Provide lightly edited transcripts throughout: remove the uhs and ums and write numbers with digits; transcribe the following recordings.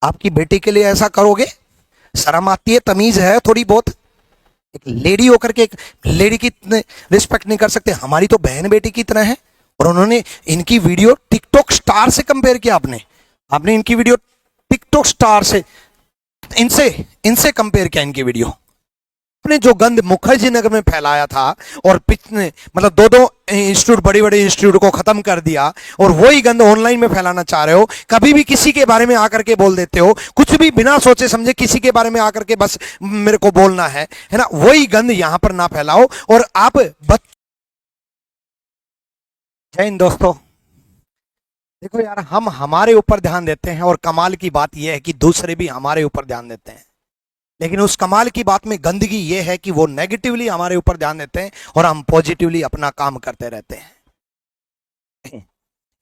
आपकी बेटी के लिए ऐसा करोगे? शर्म आती है? तमीज है थोड़ी बहुत? एक लेडी होकर के एक लेडी की रिस्पेक्ट नहीं कर सकते? हमारी तो बहन बेटी की तरह है। और उन्होंने इनकी वीडियो टिकटॉक स्टार से कंपेयर किया। आपने आपने इनकी वीडियो टिकटॉक स्टार से, इनसे इनसे कंपेयर किया इनकी वीडियो। आपने जो गंद मुखर्जी नगर में फैलाया था और पिछले मतलब दो इंस्टीट्यूट, बड़ी बड़ी इंस्टीट्यूट को खत्म कर दिया, और वही गंद ऑनलाइन में फैलाना चाह रहे हो। कभी भी किसी के बारे में आकर के बोल देते हो, कुछ भी बिना सोचे समझे किसी के बारे में आकर के बस मेरे को बोलना है ना? वही गंद यहां पर ना फैलाओ। और आप जय हिंद दोस्तों। देखो यार, हम हमारे ऊपर ध्यान देते हैं, और कमाल की बात यह है कि दूसरे भी हमारे ऊपर ध्यान देते हैं। लेकिन उस कमाल की बात में गंदगी ये है कि वो नेगेटिवली हमारे ऊपर ध्यान देते हैं और हम पॉजिटिवली अपना काम करते रहते हैं।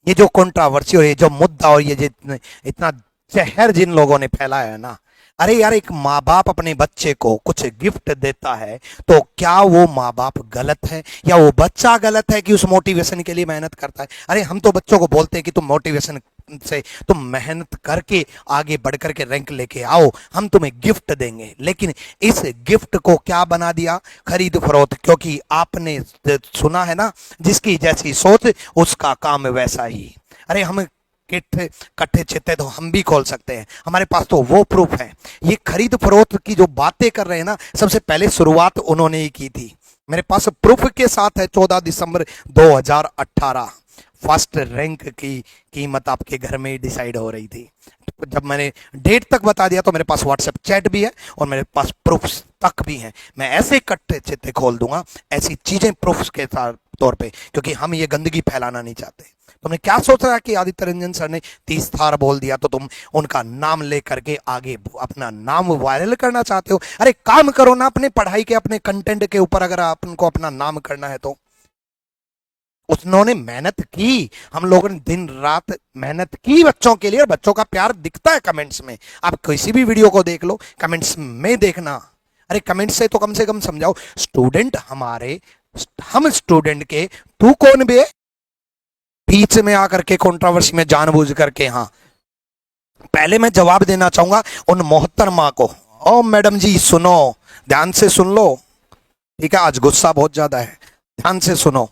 ये जो कंट्रोवर्सी और ये जो मुद्दा और ये जो इतना जहर जिन लोगों ने फैलाया है ना, अरे यार, एक माँ बाप अपने बच्चे को कुछ गिफ्ट देता है तो क्या वो माँ बाप गलत है या वो बच्चा गलत है कि उस मोटिवेशन के लिए मेहनत करता है? अरे हम तो बच्चों को बोलते हैं कि तुम मोटिवेशन से तुम मेहनत करके आगे बढ़ करके रैंक लेके आओ, हम तुम्हें गिफ्ट देंगे। लेकिन इस गिफ्ट को क्या बना दिया? खरीद फरोख्त। क्योंकि आपने सुना है ना, जिसकी जैसी सोच उसका काम वैसा ही। अरे हम कट्ठे चिट्ठे तो हम भी खोल सकते हैं, हमारे पास तो वो प्रूफ है। ये खरीद फरोख्त की जो बातें कर रहे हैं ना, सबसे पहले शुरुआत उन्होंने ही की थी। मेरे पास प्रूफ के साथ है। 14 दिसंबर 2018 फर्स्ट रैंक की कीमत आपके घर में ही डिसाइड हो रही थी। जब मैंने डेट तक बता दिया तो मेरे पास व्हाट्सएप चैट भी है और मेरे पास प्रूफ्स तक भी हैं। मैं ऐसे कट्टे चिट्ठे खोल दूंगा, ऐसी चीजें प्रूफ्स के तौर पे, क्योंकि हम ये गंदगी फैलाना नहीं चाहते। तुमने क्या सोच रहा है कि आदित्य रंजन सर ने 30 थार बोल दिया तो तुम उनका नाम लेकर के आगे अपना नाम वायरल करना चाहते हो? अरे काम करो ना अपने पढ़ाई के, अपने कंटेंट के ऊपर। अगर आपको अपना नाम करना है तो उन्होंने मेहनत की, हम लोगों ने दिन रात मेहनत की बच्चों के लिए। बच्चों का प्यार दिखता है कमेंट्स में। आप किसी भी वीडियो को देख लो, कमेंट्स में देखना। अरे कमेंट्स से तो कम से कम समझाओ स्टूडेंट हमारे, हम स्टूडेंट के, तू कौन बे बीच में आकर के कंट्रोवर्सी में जानबूझ करके? हाँ, पहले मैं जवाब देना चाहूंगा उन मोहतरमा को। ओ मैडम जी सुनो, ध्यान से सुन लो, ठीक है? आज गुस्सा बहुत ज्यादा है, ध्यान से सुनो।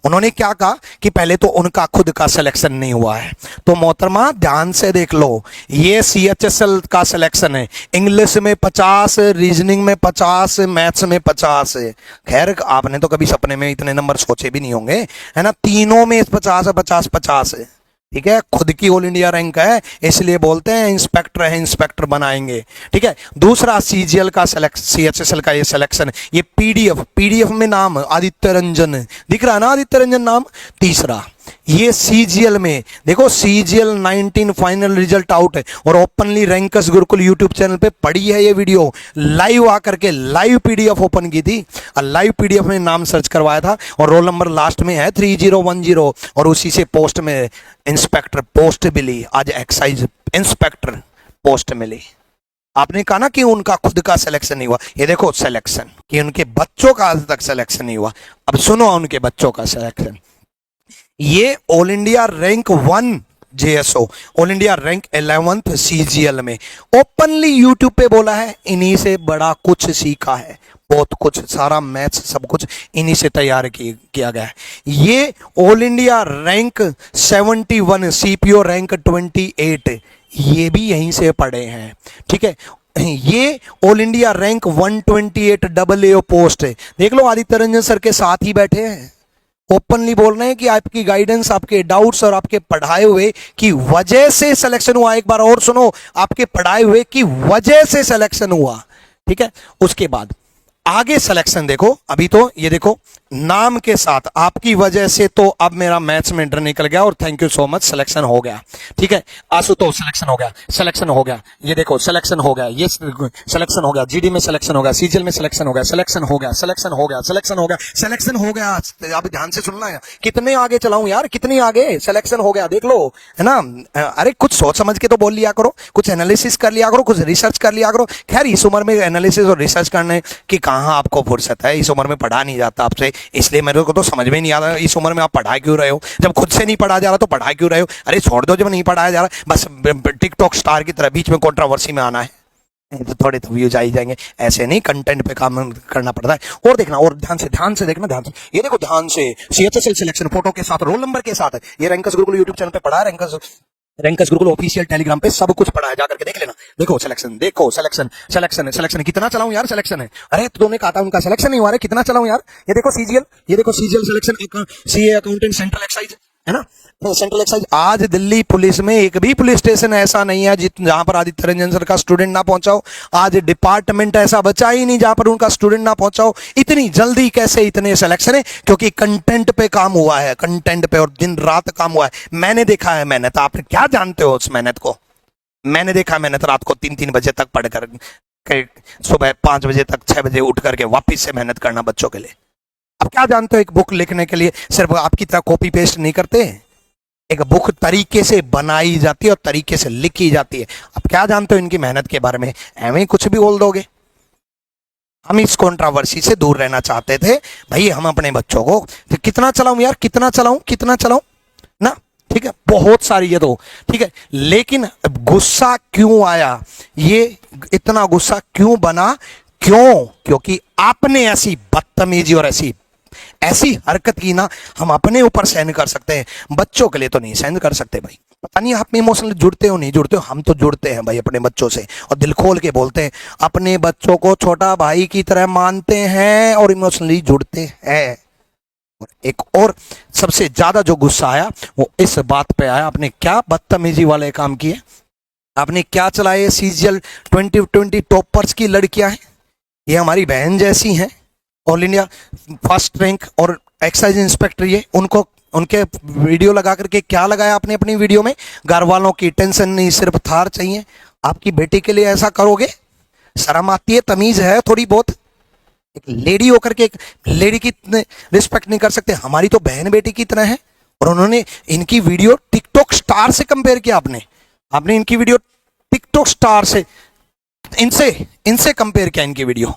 उन्होंने क्या कहा कि पहले तो उनका खुद का सिलेक्शन नहीं हुआ है। तो मोहतरमा ध्यान से देख लो, ये CHSL का सिलेक्शन है। इंग्लिश में 50, रीजनिंग में 50, मैथ्स में 50 है। खैर आपने तो कभी सपने में इतने नंबर सोचे भी नहीं होंगे, है ना? तीनों में 50 50 50 है, ठीक है? खुद की ऑल इंडिया रैंक है, इसलिए बोलते हैं इंस्पेक्टर है, इंस्पेक्टर बनाएंगे, ठीक है? दूसरा CGL का CHSL का ये सिलेक्शन, ये पीडीएफ में नाम आदित्य रंजन दिख रहा है ना, आदित्य रंजन नाम। तीसरा ये CGL में देखो, CGL 19 फाइनल रिजल्ट आउट है और openly rankers Gurukul YouTube channel पे पड़ी है ये वीडियो। लाइव आकर के लाइव PDF ओपन की थी और लाइव PDF में नाम सर्च करवाया था और रोल नंबर लास्ट में है 3010 और उसी से पोस्ट में इंस्पेक्टर पोस्ट मिली। आज एक्साइज इंस्पेक्टर पोस्ट मिली। आपने कहा ना कि उनका खुद का सिलेक्शन नहीं हुआ, ये देखो सिलेक्शन कि उनके बच्चों का आज तक सिलेक्शन नहीं हुआ। अब सुनो उनके बच्चों का सिलेक्शन। ये all India rank 1 JSO, all India rank 11th CGL में ओपनली यूट्यूब पे बोला है, इन्हीं से बड़ा कुछ सीखा है, बहुत कुछ, सारा मैथ्स सब कुछ इन्हीं से तैयार किया गया है। ये all India rank 71, CPO rank 28, ये भी यहीं से पढ़े हैं, ठीक है? ये all India rank 128 AAO post है। देख लो आदित्य रंजन सर के साथ ही बैठे हैं, ओपनली बोल रहे हैं कि आपकी गाइडेंस, आपके डाउट्स और आपके पढ़ाए हुए की वजह से सिलेक्शन हुआ। एक बार और सुनो, आपके पढ़ाए हुए की वजह से सिलेक्शन हुआ, ठीक है? उसके बाद आगे सिलेक्शन देखो। अभी तो ये देखो नाम के साथ आपकी वजह से, तो अब मेरा मैथ्स में डर निकल गया और thank you so much, selection हो गया, ठीक है? आशुतोष सिलेक्शन हो गया, सिलेक्शन हो गया, ये देखो सिलेक्शन हो गया, ये सिलेक्शन हो गया, GD में सिलेक्शन हो गया, CGL में सिलेक्शन हो गया, सिलेक्शन हो गया, सिलेक्शन हो गया, सिलेक्शन हो गया, सिलेक्शन हो गया। आप ध्यान से सुनना है, कितने आगे चलाऊं यार, कितनी आगे सिलेक्शन हो गया, देख लो, है ना? अरे कुछ सोच समझ के तो बोल लिया करो, कुछ एनालिसिस कर लिया करो, कुछ रिसर्च कर लिया करो। खैर इस उम्र में एनालिसिस और रिसर्च करने की कहां कहाँ आपको फुर्सत है, इस उम्र में पढ़ा नहीं जाता आपसे, इसलिए मेरे को तो समझ में नहीं आ रहा इस उम्र में आप पढ़ा क्यों रहे हो। जब खुद से नहीं पढ़ा जा रहा तो पढ़ा क्यों रहे हो। अरे छोड़ दो, जब नहीं पढ़ाया जा रहा बस टिकटॉक स्टार की तरह बीच में कंट्रोवर्सी में आना है तो थोड़े तो व्यूज आ ही जाएंगे। ऐसे नहीं, कंटेंट पे काम करना पड़ता है। और देखना, और ध्यान से देखना, ध्यान से ये देखो, ध्यान से सीएचएसएल सिलेक्शन फोटो के साथ, रोल नंबर के साथ है। ये रैंकर्स गुरुकुल यूट्यूब चैनल पे पढ़ा है, रैंकर्स गुरुकुल ऑफिशियल टेलीग्राम पे सब कुछ पढ़ा है, जाकर के देख लेना। देखो सिलेक्शन, देखो सिलेक्शन कितना चलाऊं यार, सिलेक्शन है। अरे तुमने कहा था उनका सिलेक्शन नहीं हुआ है, कितना चलाऊं यार। ये देखो CGL selection, CA accountant central excise है ना, सेंट्रल एक्साइज। आज दिल्ली पुलिस में एक भी पुलिस स्टेशन ऐसा नहीं है जहां पर आदित्य रंजन सर का स्टूडेंट ना पहुंचा हो। आज डिपार्टमेंट ऐसा बचा ही नहीं जहां पर उनका स्टूडेंट ना पहुंचा हो। इतनी जल्दी कैसे इतने सिलेक्शन है? क्योंकि कंटेंट पे काम हुआ है, कंटेंट पे, और दिन रात काम हुआ है। मैंने देखा है मेहनत, आप क्या जानते हो उस मेहनत को। मैंने देखा मेहनत, रात को 3-3 बजे तक पढ़कर, सुबह 5 बजे तक, 6 बजे उठ करके वापिस से मेहनत करना बच्चों के लिए। अब क्या जानते हो, एक बुक लिखने के लिए सिर्फ आपकी तरह कॉपी पेस्ट नहीं करते, एक बुक तरीके से बनाई जाती है और तरीके से लिखी जाती है। अब क्या जानते हो इनकी मेहनत के बारे में, एवं कुछ भी बोल दोगे। हम इस कंट्रोवर्सी से दूर रहना चाहते थे भाई। हम अपने बच्चों को तो कितना चलाऊं यार, कितना चलाऊं ना, ठीक है, बहुत सारी ये तो ठीक है, लेकिन गुस्सा क्यों आया, ये इतना गुस्सा क्यों बना, क्योंकि आपने ऐसी बदतमीजी और ऐसी हरकत की ना। हम अपने ऊपर सहन कर सकते हैं, बच्चों के लिए तो नहीं सहन कर सकते भाई। पता नहीं आप इमोशनली जुड़ते हो नहीं जुड़ते हो, हम तो जुड़ते हैं भाई अपने बच्चों से, और दिल खोल के बोलते हैं, अपने बच्चों को छोटा भाई की तरह मानते हैं और इमोशनली जुड़ते हैं। और एक और सबसे ज्यादा जो गुस्सा आया वो इस बात पे आया, आपने क्या बदतमीजी वाले काम किए, आपने क्या चलाए। सीजीएल 2020 टॉपर्स की लड़कियां हैं, ये हमारी बहन जैसी हैं, ऑल इंडिया फर्स्ट रैंक और एक्साइज इंस्पेक्टर, ये उनके वीडियो लगा करके क्या लगाया आपने अपनी वीडियो में, घर वालों की टेंशन नहीं, सिर्फ थार चाहिए। आपकी बेटी के लिए ऐसा करोगे? शर्म आती है, तमीज है थोड़ी बहुत? एक लेडी होकर के एक लेडी की रिस्पेक्ट नहीं कर सकते? हमारी तो बहन बेटी की तरह है। और उन्होंने इनकी वीडियो टिकटॉक स्टार से कंपेयर किया, आपने इनकी वीडियो टिकटॉक स्टार से, इनसे कंपेयर किया इनकी वीडियो।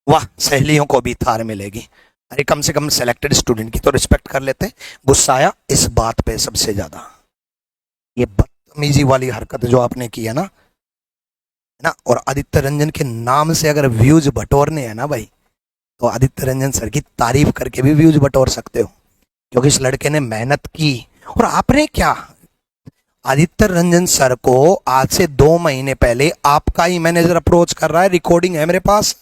वाह, सहेलियों को भी थार मिलेगी। अरे कम से कम सेलेक्टेड स्टूडेंट की तो रिस्पेक्ट कर लेते हैं। गुस्सा आया इस बात पे सबसे ज्यादा, ये बदतमीजी वाली हरकत जो आपने की है ना, और आदित्य रंजन के नाम से अगर व्यूज बटोरने हैं ना भाई, तो आदित्य रंजन सर की तारीफ करके भी व्यूज बटोर सकते हो, क्योंकि इस लड़के ने मेहनत की। और आपने क्या, आदित्य रंजन सर को आज से 2 महीने पहले आपका ही मैनेजर अप्रोच कर रहा है, रिकॉर्डिंग है मेरे पास,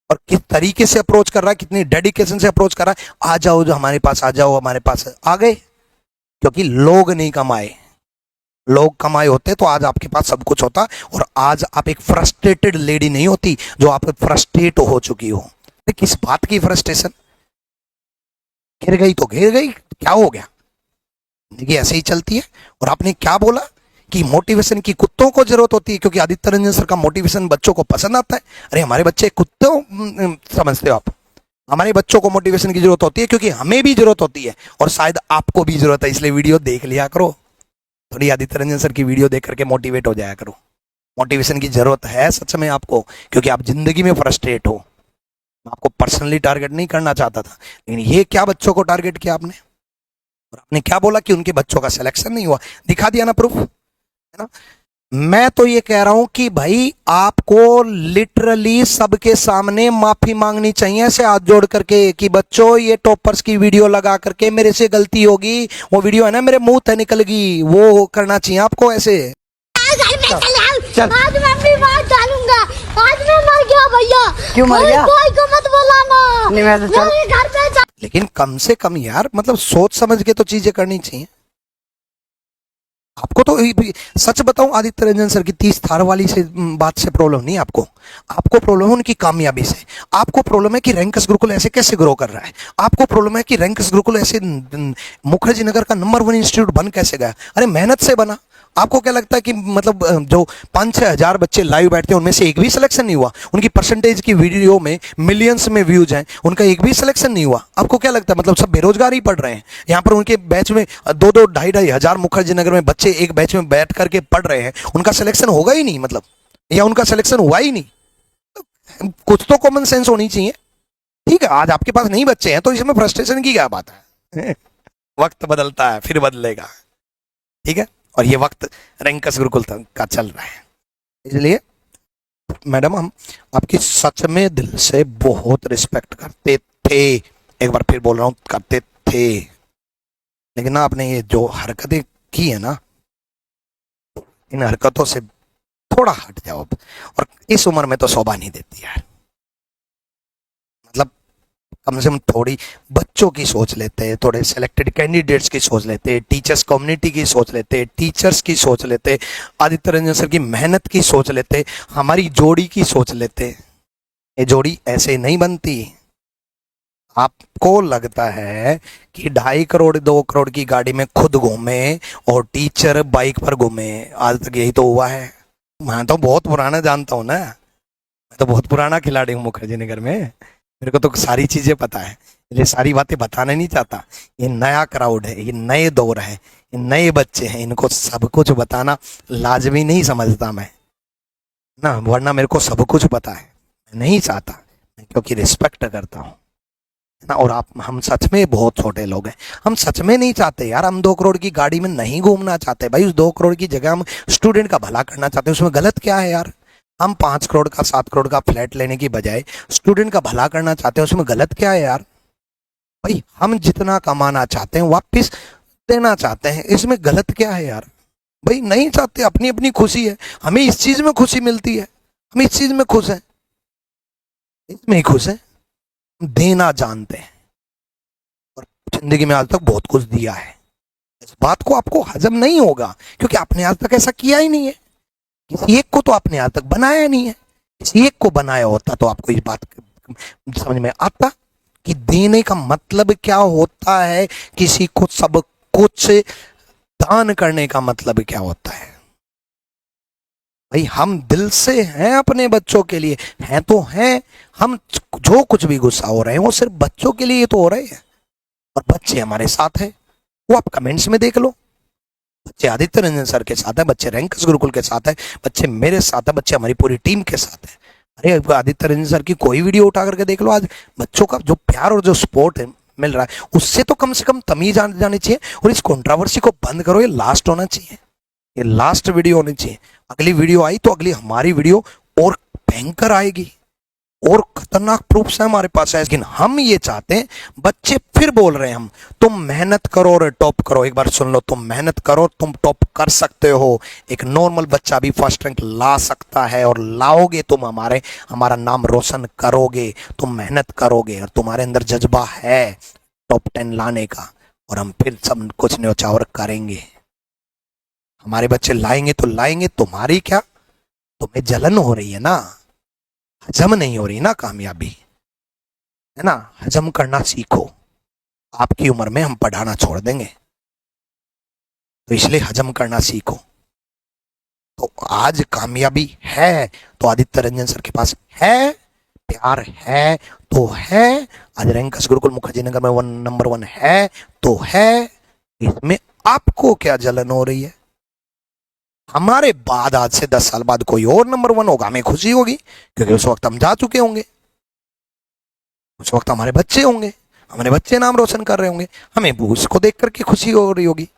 और किस तरीके से अप्रोच कर रहा है, कितनी डेडिकेशन से अप्रोच कर रहा है, आ जाओ जो हमारे पास, आ जाओ हमारे पास। आ गए क्योंकि लोग नहीं कमाए, लोग कमाए होते तो आज आपके पास सब कुछ होता, और आज आप एक फ्रस्ट्रेटेड लेडी नहीं होती जो आप फ्रस्ट्रेट हो चुकी हो। किस बात की फ्रस्ट्रेशन, गिर गई तो गिर गई, क्या हो गया, जिंदगी ऐसे ही चलती है। और आपने क्या बोला कि मोटिवेशन की कुत्तों को जरूरत होती है, क्योंकि आदित्य रंजन सर का मोटिवेशन बच्चों को पसंद आता है। अरे हमारे बच्चे कुत्तों समझते हो आप? हमारे बच्चों को मोटिवेशन की जरूरत होती है क्योंकि हमें भी जरूरत होती है, और शायद आपको भी जरूरत है, इसलिए वीडियो देख लिया करो, थोड़ी आदित्य रंजन सर की वीडियो देख करके मोटिवेट हो जाया करो। मोटिवेशन की जरूरत है सच में आपको, क्योंकि आप जिंदगी में फ्रस्ट्रेट हो। आपको पर्सनली टारगेट नहीं करना चाहता था, लेकिन ये क्या बच्चों को टारगेट किया आपने, और आपने क्या बोला कि उनके बच्चों का सिलेक्शन नहीं हुआ, दिखा दिया ना प्रूफ, है ना। मैं तो ये कह रहा हूं कि भाई आपको लिटरली सबके सामने माफी मांगनी चाहिए, ऐसे हाथ जोड़ करके कि बच्चों ये टॉपर्स की वीडियो लगा करके मेरे से गलती होगी, वो वीडियो है ना मेरे मुंह से निकल गई, वो करना चाहिए आपको ऐसे। चल। आज मैं अपनी बात डालूंगा, आज मैं मर गया भैया। क्यों मर गया? कोई को मत बुलाना। नहीं मैं तो चल। घर पे चल। लेकिन कम से कम यार, मतलब सोच समझ के तो चीजें करनी चाहिए आपको। तो सच बताऊं, आदित्य रंजन सर की 30 थार वाली से बात से प्रॉब्लम नहीं आपको, आपको प्रॉब्लम है उनकी कामयाबी से। आपको प्रॉब्लम है कि रैंकर्स गुरुकुल ऐसे कैसे ग्रो कर रहा है, आपको प्रॉब्लम है कि रैंकर्स गुरुकुल ऐसे मुखर्जी नगर का नंबर 1 इंस्टीट्यूट बन कैसे गया। अरे मेहनत से बना। आपको क्या लगता है कि मतलब जो 5-6 हजार बच्चे लाइव बैठते हैं उनमें से एक भी सिलेक्शन नहीं हुआ? उनकी परसेंटेज की वीडियो में मिलियंस में व्यूज हैं, उनका एक भी सिलेक्शन नहीं हुआ? आपको क्या लगता है मतलब सब बेरोजगार ही पढ़ रहे हैं? यहाँ पर उनके बैच में 2-2, 2.5 हजार मुखर्जी नगर में बच्चे एक बैच में बैठ करके पढ़ रहे हैं, उनका सिलेक्शन होगा ही नहीं मतलब, या उनका सिलेक्शन हुआ ही नहीं? कुछ तो कॉमन सेंस होनी चाहिए। ठीक है, आज आपके पास नहीं बच्चे हैं तो इसमें फ्रस्ट्रेशन की क्या बात है? वक्त बदलता है, फिर बदलेगा। ठीक है, और ये वक्त रैंकस गुरुकुल का चल रहा है। इसलिए मैडम हम आपकी सच में दिल से बहुत रिस्पेक्ट करते थे, एक बार फिर बोल रहा हूं, करते थे। लेकिन ना आपने ये जो हरकतें की है ना, इन हरकतों से थोड़ा हट जाओ अब। और इस उम्र में तो शोभा नहीं देती यार। मतलब कम से कम थोड़ी बच्चों की सोच लेते, थोड़े सिलेक्टेड कैंडिडेट्स की सोच लेते, टीचर्स कम्युनिटी की सोच लेते, टीचर्स की सोच लेते, आदित्य रंजन सर की मेहनत की सोच लेते, हमारी जोड़ी की सोच लेते। ये जोड़ी ऐसे नहीं बनती। आपको लगता है कि 2.5 करोड़ 2 करोड़ की गाड़ी में खुद घूमे और टीचर बाइक पर घूमे, आज तक यही तो हुआ है। मैं तो बहुत पुराना जानता हूँ ना, मैं तो बहुत पुराना खिलाड़ी हूँ मुखर्जी नगर में, मेरे को तो सारी चीजें पता है, इसलिए सारी बातें बताना नहीं चाहता। ये नया क्राउड है, ये नए दौर है, ये नए बच्चे हैं, इनको सब कुछ बताना लाजमी नहीं समझता मैं ना, वरना मेरे को सब कुछ पता है। मैं नहीं चाहता, क्योंकि रिस्पेक्ट करता हूँ ना। और आप, हम सच में बहुत छोटे लोग हैं, हम सच में नहीं चाहते यार, हम 2 करोड़ की गाड़ी में नहीं घूमना चाहते भाई। उस 2 करोड़ की जगह हम स्टूडेंट का भला करना चाहते हैं, उसमें गलत क्या है यार? हम 5 करोड़ का 7 करोड़ का फ्लैट लेने की बजाय स्टूडेंट का भला करना चाहते हैं, उसमें गलत क्या है यार? भाई हम जितना कमाना चाहते हैं वापिस देना चाहते हैं, इसमें गलत क्या है यार? भाई नहीं चाहते, अपनी अपनी खुशी है, हमें इस चीज में खुशी मिलती है, हम इस चीज में खुश हैं, इसमें ही खुश हैं, देना जानते हैं और जिंदगी में आज तक बहुत कुछ दिया है। इस बात को आपको हजम नहीं होगा क्योंकि आपने आज तक ऐसा किया ही नहीं है, किसी एक को तो आपने आज तक बनाया नहीं है। किसी एक को बनाया होता तो आपको इस बात समझ में आता कि देने का मतलब क्या होता है, किसी को सब कुछ दान करने का मतलब क्या होता है। भाई हम दिल से हैं अपने बच्चों के लिए, हैं तो हैं। हम जो कुछ भी गुस्सा हो रहे हैं वो सिर्फ बच्चों के लिए तो हो रहे हैं, और बच्चे हमारे साथ हैं। वो आप कमेंट्स में देख लो, बच्चे आदित्य रंजन सर के साथ है, बच्चे रैंकस गुरुकुल के साथ है, बच्चे मेरे साथ है, बच्चे हमारी पूरी टीम के साथ है। अरे आदित्य रंजन सर की कोई वीडियो उठा करके देख लो, आज बच्चों का जो प्यार और जो सपोर्ट है मिल रहा है, उससे तो कम से कम तमीज आ जानी चाहिए। और इस कंट्रोवर्सी को बंद करो, ये लास्ट होना चाहिए, ये लास्ट वीडियो होनी चाहिए। अगली वीडियो आई तो अगली हमारी वीडियो और भयंकर आएगी और खतरनाक प्रूफ है हमारे पास है। लेकिन हम ये चाहते हैं, बच्चे फिर बोल रहे हैं हम, तुम मेहनत करो और टॉप करो। एक बार सुन लो, तुम मेहनत करो, तुम टॉप कर सकते हो। एक नॉर्मल बच्चा भी फर्स्ट रैंक ला सकता है और लाओगे तुम, हमारा नाम रोशन करोगे। तुम मेहनत करोगे और तुम्हारे अंदर जज्बा है टॉप 10 लाने का, और हम फिर सब कुछ न्योछावर करेंगे। हमारे बच्चे लाएंगे तो लाएंगे, तुम्हारी क्या, तुम्हें जलन हो रही है ना, हजम नहीं हो रही ना कामयाबी, है ना? हजम करना सीखो। आपकी उम्र में हम पढ़ाना छोड़ देंगे, तो इसलिए हजम करना सीखो। तो आज कामयाबी है तो आदित्य रंजन सर के पास है, प्यार है तो है, आज रैंकस गुरुकुल मुखर्जी नगर में नंबर 1 है तो है। इसमें आपको क्या जलन हो रही है? हमारे बाद, आज से 10 साल बाद कोई और नंबर 1 होगा, हमें खुशी होगी क्योंकि उस वक्त हम जा चुके होंगे, उस वक्त हमारे बच्चे होंगे, हमारे बच्चे नाम रोशन कर रहे होंगे, हमें उसको देख करके खुशी हो रही होगी।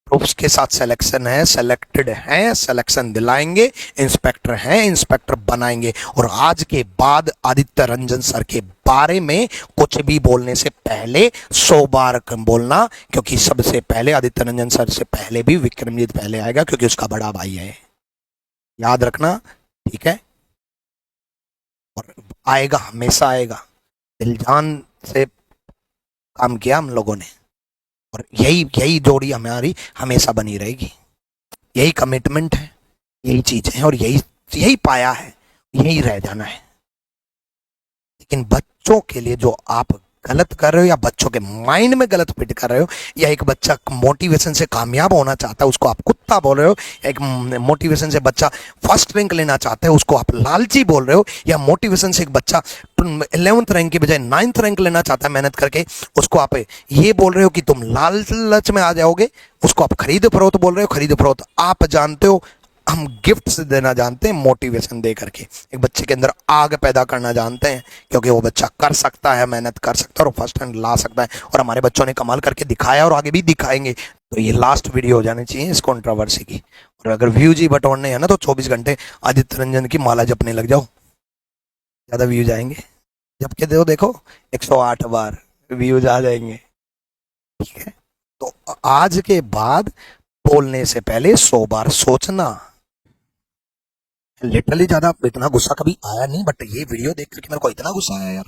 प्रूफ्स के साथ सिलेक्शन है, सेलेक्टेड है, सिलेक्शन दिलाएंगे, इंस्पेक्टर हैं, इंस्पेक्टर बनाएंगे। और आज के बाद आदित्य रंजन सर के बारे में कुछ भी बोलने से पहले 100 बार बोलना, क्योंकि सबसे पहले आदित्य रंजन सर से पहले भी विक्रमजीत पहले आएगा, क्योंकि उसका बड़ा भाई है, याद रखना, ठीक है? और आएगा, हमेशा आएगा। दिल जान से काम किया हम लोगों ने, और यही जोड़ी हमारी हमेशा बनी रहेगी। यही कमिटमेंट है, यही चीज है, और यही पाया है, यही रह जाना है। लेकिन बच्चों के लिए जो आप गलत कर रहे हो, या बच्चों के माइंड में गलत फिट कर रहे हो, या एक बच्चा मोटिवेशन से कामयाब होना चाहता है उसको आप कुत्ता बोल रहे हो, एक मोटिवेशन से बच्चा फर्स्ट रैंक लेना चाहता है उसको आप लालची बोल रहे हो, या मोटिवेशन से एक बच्चा 11th रैंक की बजाय 9th रैंक लेना चाहता है मेहनत करके, उसको आप ये बोल रहे हो कि तुम लालच में आ जाओगे, उसको आप खरीद फरोख्त बोल रहे हो। खरीद फरोख्त आप जानते हो, हम गिफ्ट्स देना जानते हैं, मोटिवेशन दे करके एक बच्चे के अंदर आग पैदा करना जानते हैं, क्योंकि वो बच्चा कर सकता है, मेहनत कर सकता है और फर्स्ट हैंड ला सकता है। और हमारे बच्चों ने कमाल करके दिखाया और आगे भी दिखाएंगे। तो ये लास्ट वीडियो हो जानी चाहिए इस कंट्रोवर्सी की। और अगर व्यूज ही बटोरने हैं ना तो 24 घंटे आदित्य रंजन की माला जपने लग जाओ, ज़्यादा व्यूज आएंगे। जब के देखो 108 बार व्यूज आ जाएंगे, ठीक है। तो आज के बाद बोलने से पहले 100 बार सोचना। लिटरली ज्यादा इतना गुस्सा कभी आया नहीं, बट ये वीडियो देख करके मेरे को इतना गुस्सा आया यार।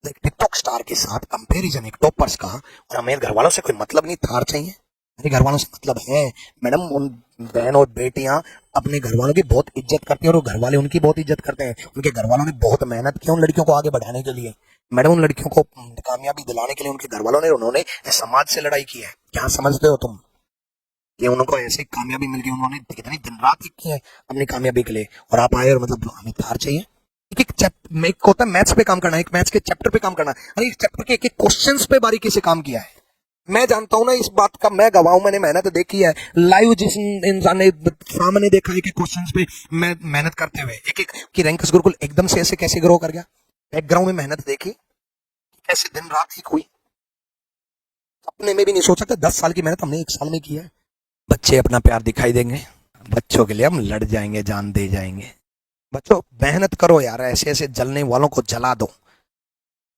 एक टिकटॉक स्टार के साथ कंपैरिजन, एक टॉपर्स का। और हमें घर वालों से कोई मतलब नहीं, थार चाहिए। मेरे घर वालों से मतलब है मैडम। उन बहन और बेटियां अपने घर वालों की बहुत इज्जत करती हैं और घर वाले उनकी बहुत इज्जत करते हैं। उनके घर वालों ने बहुत मेहनत की उन लड़कियों को आगे बढ़ाने के लिए। मैडम उन लड़कियों को कामयाबी दिलाने के लिए उनके घर वालों ने, उन्होंने समाज से लड़ाई की है। क्या समझते हो तुम कि उनको ऐसे कामयाबी मिल गई? उन्होंने कितनी दिन रात की है अपनी कामयाबी के लिए, और आप आए और मतलब हमें थार चाहिए। एक एक चैप्टर में होता है मैथ्स पे काम करना, एक मैथ्स के चैप्टर पे काम करना। अरे इस चैप्टर के एक एक क्वेश्चंस पे बारीकी से काम किया है। मैं जानता हूं ना इस बात का, मैं गवाह हूं, मैंने मेहनत देखी है लाइव। जिस इंसान ने सामने देखा है कि क्वेश्चंस पे मैं मेहनत करते हुए एक एक की रैंकस गुरुकुल एकदम से ऐसे कैसे ग्रो कर गया। बैकग्राउंड में मेहनत देखी कैसे दिन रात एक हुई, अपने में भी नहीं सोच सकता। 10 साल की मेहनत हमने 1 साल में की है। बच्चे अपना प्यार दिखाई देंगे, बच्चों के लिए हम लड़ जाएंगे, जान दे जाएंगे। बच्चों मेहनत करो यार, ऐसे ऐसे जलने वालों को जला दो,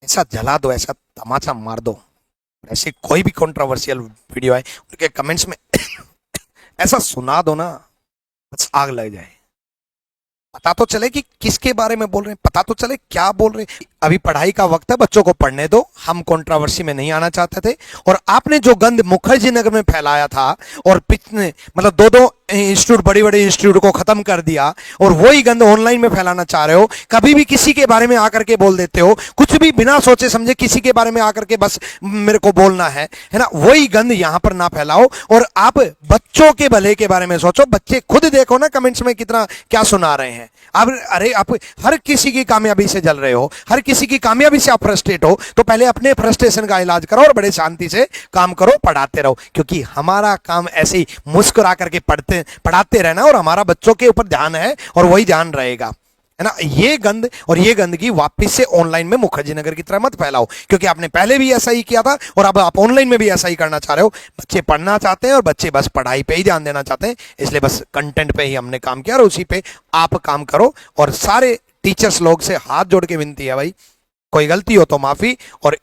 ऐसा जला दो, ऐसा तमाचा मार दो। ऐसे कोई भी कंट्रोवर्शियल वीडियो है उनके कमेंट्स में ऐसा सुना दो ना, बस आग लग जाए। पता तो चले कि किसके बारे में बोल रहे हैं, पता तो चले क्या बोल रहे हैं। अभी पढ़ाई का वक्त है, बच्चों को पढ़ने दो। हम कंट्रोवर्सी में नहीं आना चाहते थे। और आपने जो गंद मुखर्जी नगर में फैलाया था और पिछले मतलब 2-2 इंस्टीट्यूट, बड़ी बड़ी इंस्टीट्यूट को खत्म कर दिया, और वही गंद ऑनलाइन में फैलाना चाह रहे हो। कभी भी किसी के बारे में आकर के बोल देते हो, कुछ भी बिना सोचे समझे किसी के बारे में आकर के बस मेरे को बोलना है ना। वही गंद यहां पर ना फैलाओ और आप बच्चों के भले के बारे में सोचो। बच्चे खुद देखो ना कमेंट्स में कितना क्या सुना रहे हैं। अब अरे आप हर किसी की कामयाबी से जल रहे हो, हर किसी की कामयाबी से आप फ्रस्ट्रेट हो, तो पहले अपने फ्रस्ट्रेशन का इलाज करो और बड़े शांति से काम करो, पढ़ाते रहो। क्योंकि हमारा काम ऐसे ही मुस्कुरा करके पढ़ाते रहना, और हमारा बच्चों के ऊपर ध्यान है और वही ध्यान रहेगा, है ना। ये गंद और ये गंदगी वापस से ऑनलाइन में मुखर्जी नगर की तरह मत फैलाओ, क्योंकि आपने पहले भी ऐसा ही किया था और अब आप ऑनलाइन में भी ऐसा ही करना चाह रहे हो। बच्चे पढ़ना चाहते हैं और बच्चे बस पढ़ाई पे ही ध्यान देना चाहते हैं, इसलिए बस कंटेंट पे ही हमने काम किया और उसी पे आप काम करो। और सारे टीचर्स लोग से हाथ जोड़ के विनती है भाई, कोई गलती हो तो माफी, और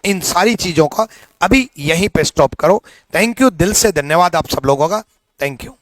इन सारी चीजों का अभी यहीं पे स्टॉप करो। थैंक यू, दिल से धन्यवाद आप सब लोगों का। Thank you.